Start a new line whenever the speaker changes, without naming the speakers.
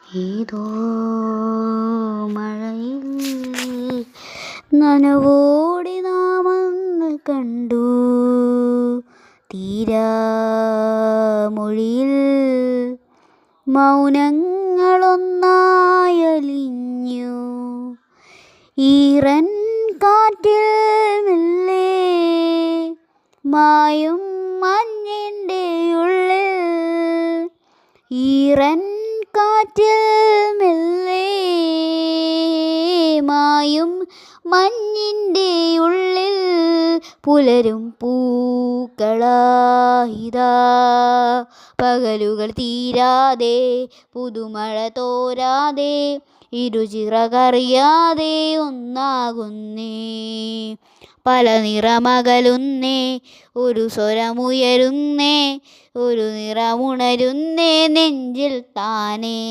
ഏതോ മഴയിൽ നനവോടെ നാം അന്ന് കണ്ടു. തീരാമൊഴിയിൽ മൗനങ്ങളൊന്നായലിഞ്ഞു. ഈറൻ കാറ്റിൽ മെല്ലെ മായും മഞ്ഞിൻ്റെ ഉള്ളിൽ. ഈറൻ കാറ്റിൽ മെല്ലെ മായും മഞ്ഞിൻ്റെ ഉള്ളിൽ. പുലരും പൂക്കളായിതാ, പകലുകൾ തീരാതെ പുതുമഴ തോരാതെ ഇരുചിറകറിയാതെ ഒന്നാകുന്നേ. പല നിറമകലുന്നേ, ഒരു സ്വരമുയരുന്നേ, ഒരു നിറമുണരുന്നേ നെഞ്ചിൽ താനേ.